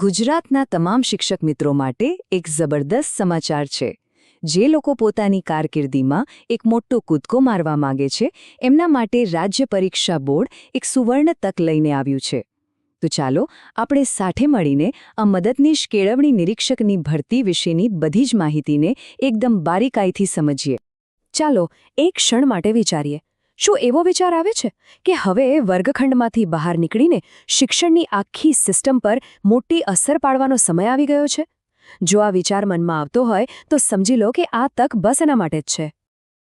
ગુજરાતના તમામ શિક્ષક મિત્રો માટે એક જબરદસ્ત સમાચાર છે. જે લોકો પોતાની કારકિર્દીમાં એક મોટો કૂદકો મારવા માંગે છે, એમના માટે રાજ્ય પરીક્ષા બોર્ડ એક સુવર્ણ તક લઈને આવ્યું છે. તો ચાલો આપણે સાથે મળીને આ મદદનીશ કેળવણી નિરીક્ષકની ભરતી વિશેની બધી જ માહિતીને એકદમ બારીકાઈથી સમજીએ. ચાલો એક ક્ષણ માટે વિચારીએ. શું એવો વિચાર આવે છે કે હવે વર્ગખંડમાંથી બહાર નીકળીને શિક્ષણની આખી સિસ્ટમ પર મોટી અસર પાડવાનો સમય આવી ગયો છે? જો આ વિચાર મનમાં આવતો હોય તો સમજી લો કે આ તક બસ એના માટે જ છે.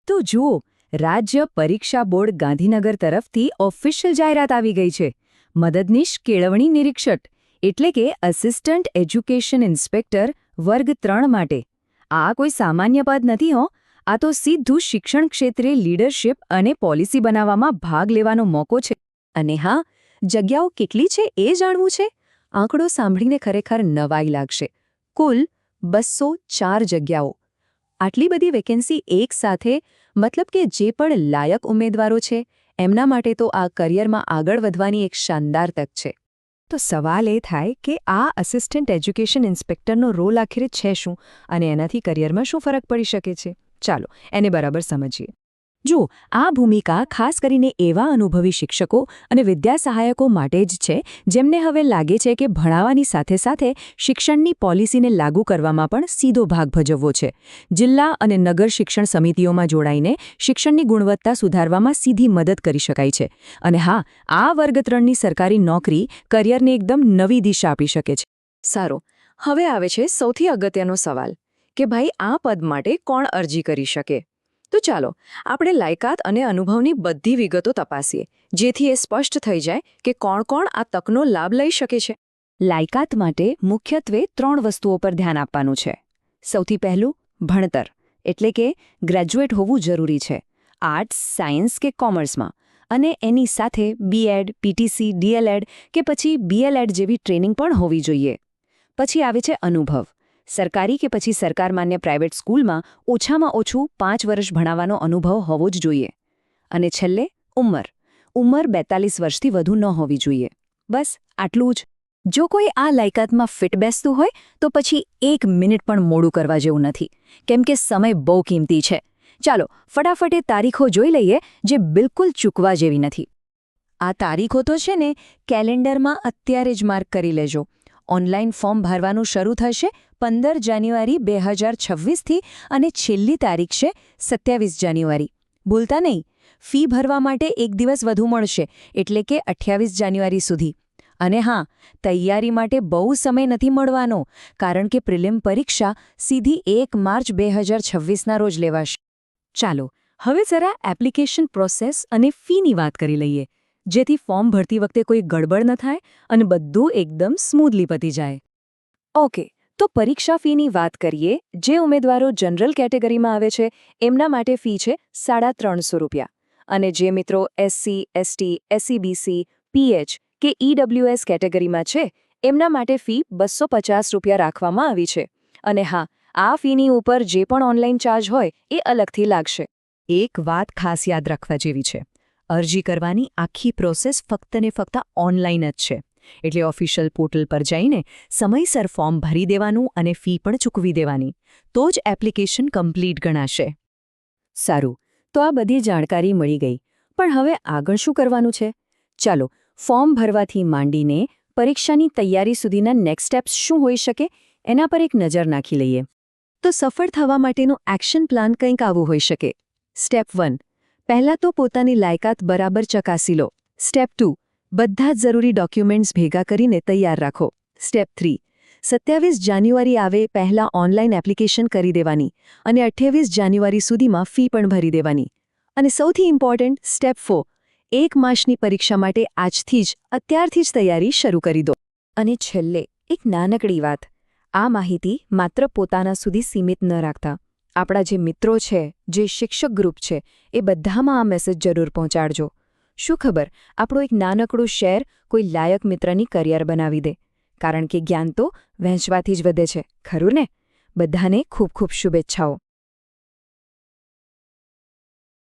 તો જુઓ, રાજ્ય પરીક્ષા બોર્ડ ગાંધીનગર તરફથી ઓફિશિયલ જાહેરાત આવી ગઈ છે. મદદનીશ કેળવણી નિરીક્ષક એટલે કે અસિસ્ટન્ટ એજ્યુકેશન ઇન્સ્પેક્ટર વર્ગ 3 માટે. આ કોઈ સામાન્ય પદ નથી હો. આ તો સીધું શિક્ષણ ક્ષેત્રે લીડરશિપ અને પોલિસી બનાવવામાં ભાગ લેવાનો મોકો છે. અને હા, જગ્યાઓ કેટલી છે એ જાણવું છે? આંકડો સાંભળીને ખરેખર નવાઈ લાગશે. કુલ 204 જગ્યાઓ. આટલી બધી વેકેન્સી એક સાથે, મતલબ કે જે પણ લાયક ઉમેદવારો છે એમના માટે તો આ કરિયરમાં આગળ વધવાની એક શાનદાર તક છે. તો સવાલ એ થાય કે આ અસિસ્ટન્ટ એજ્યુકેશન ઇન્સ્પેક્ટરનો રોલ આખરે છે શું, અને એનાથી કરિયરમાં શું ફરક પડી શકે છે? ચાલો એને બરાબર સમજીએ. જુઓ, આ ભૂમિકા ખાસ કરીને એવા અનુભવી શિક્ષકો અને વિદ્યા સહાયકો માટે જ છે જેમને હવે લાગે છે કે ભણાવવાની સાથે સાથે શિક્ષણની પોલિસીને લાગુ કરવામાં પણ સીધો ભાગ ભજવવો છે. જિલ્લા અને નગર શિક્ષણ સમિતિઓમાં જોડાઈને શિક્ષણની ગુણવત્તા સુધારવામાં સીધી મદદ કરી શકાય છે. અને હા, આ વર્ગ 3ની સરકારી નોકરી કરિયરને એકદમ નવી દિશા આપી શકે છે. સારું, હવે આવે છે સૌથી અગત્યનો સવાલ કે ભાઈ આ પદ માટે કોણ અરજી કરી શકે? તો ચાલો આપણે લાયકાત અને અનુભવની બધી વિગતો તપાસીએ, જેથી એ સ્પષ્ટ થઈ જાય કે કોણ કોણ આ તકનો લાભ લઈ શકે છે. લાયકાત માટે મુખ્યત્વે 3 વસ્તુઓ પર ધ્યાન આપવાનું છે. સૌથી પહેલું, ભણતર એટલે કે ગ્રેજ્યુએટ હોવું જરૂરી છે, આર્ટ્સ, સાયન્સ કે કોમર્સમાં. અને એની સાથે બીએડ, પીટીસી, ડીએલએડ કે પછી બીએલએડ જેવી ટ્રેનિંગ પણ હોવી જોઈએ. પછી આવે છે અનુભવ. સરકારી કે પછી સરકાર માન્ય પ્રાઇવેટ સ્કૂલમાં ઓછામાં ઓછું 5 વર્ષ ભણાવવાનો અનુભવ હોવો જ જોઈએ. અને છેલ્લે ઉંમર. ઉંમર 42 વર્ષથી વધુ ન હોવી જોઈએ. બસ આટલું જ. જો કોઈ આ લાયકાતમાં ફિટ બેસતું હોય તો પછી 1 મિનિટ પણ મોડું કરવા જેવું નથી, કેમ કે સમય બહુ કિંમતી છે. ચાલો ફટાફટ એ તારીખો જોઈ લઈએ જે બિલકુલ ચૂકવા જેવી નથી. આ તારીખો તો છે ને, કેલેન્ડરમાં અત્યારે જ માર્ક કરી લેજો. ઓનલાઈન ફોર્મ ભરવાનું શરૂ થશે 15 જાન્યુઆરી 2026થી અને છેલ્લી તારીખ છે 27 જાન્યુઆરી. ભૂલતા નહીં, ફી ભરવા માટે 1 દિવસ વધુ મળશે, એટલે કે 28 જાન્યુઆરી સુધી. અને હા, તૈયારી માટે બહુ સમય નથી મળવાનો, કારણ કે પ્રિલિમ પરીક્ષા સીધી 1 માર્ચ 2026ના રોજ લેવાશે. ચાલો હવે જરા એપ્લિકેશન પ્રોસેસ અને ફીની વાત કરી લઈએ, જેથી ફોર્મ ભરતી વખતે કોઈ ગડબડ ન થાય અને બધું એકદમ સ્મૂધલી પતી જાય. ઓકે, તો પરીક્ષા ફીની વાત કરીએ. જે ઉમેદવારો જનરલ કેટેગરીમાં આવે છે એમના માટે ફી છે ₹350. અને જે મિત્રો એસસી, એસટી, એસસીબીસી, પીએચ કે ઈડબ્લ્યુએસ કેટેગરીમાં છે એમના માટે ફી ₹250 રાખવામાં આવી છે. અને હા, આ ફીની ઉપર જે પણ ઓનલાઈન ચાર્જ હોય એ અલગથી લાગશે. એક વાત ખાસ યાદ રાખવા જેવી છે. અરજી કરવાની આખી પ્રોસેસ ફક્ત ને ફક્ત ઓનલાઈન જ છે. એટલે ઓફિશિયલ પોર્ટલ પર જઈને સમયસર ફોર્મ ભરી દેવાનું અને ફી પણ ચૂકવી દેવાની. તો જ એપ્લિકેશન કમ્પ્લીટ ગણાશે. સારું, તો આ બધી જાણકારી મળી ગઈ. પણ હવે આગળ શું કરવાનું છે? ચાલો ફોર્મ ભરવાથી માંડીને પરીક્ષાની તૈયારી સુધીના નેક્સ્ટ સ્ટેપ્સ શું હોઈ શકે એના પર એક નજર નાખી લઈએ. તો સફળ થવા માટેનો એક્શન પ્લાન કંઈક આવું હોઈ શકે. સ્ટેપ 1, પહેલાં તો પોતાની લાયકાત બરાબર ચકાસી લો. સ્ટેપ 2, બધા જ જરૂરી ડોક્યુમેન્ટ્સ ભેગા કરીને તૈયાર રાખો. સ્ટેપ 3, 27 જાન્યુઆરી આવે પહેલાં ઓનલાઈન એપ્લિકેશન કરી દેવાની અને 28 જાન્યુઆરી સુધીમાં ફી પણ ભરી દેવાની. અને સૌથી ઇમ્પોર્ટન્ટ સ્ટેપ 4, 1 માસની પરીક્ષા માટે આજથી જ અત્યારથી જ તૈયારી શરૂ કરી દો. અને છેલ્લે એક નાનકડી વાત. આ માહિતી માત્ર પોતાના સુધી સીમિત ન રાખતા. આપણા જે મિત્રો છે, જે શિક્ષક ગ્રુપ છે, એ બધામાં આ મેસેજ જરૂર પહોંચાડજો. શું ખબર, આપણો એક નાનકડું શેર કોઈ લાયક મિત્રની કરિયર બનાવી દે. કારણ કે જ્ઞાન તો વહેંચવાથી જ વધે છે, ખરું ને? બધાને ખૂબ ખૂબ શુભેચ્છાઓ.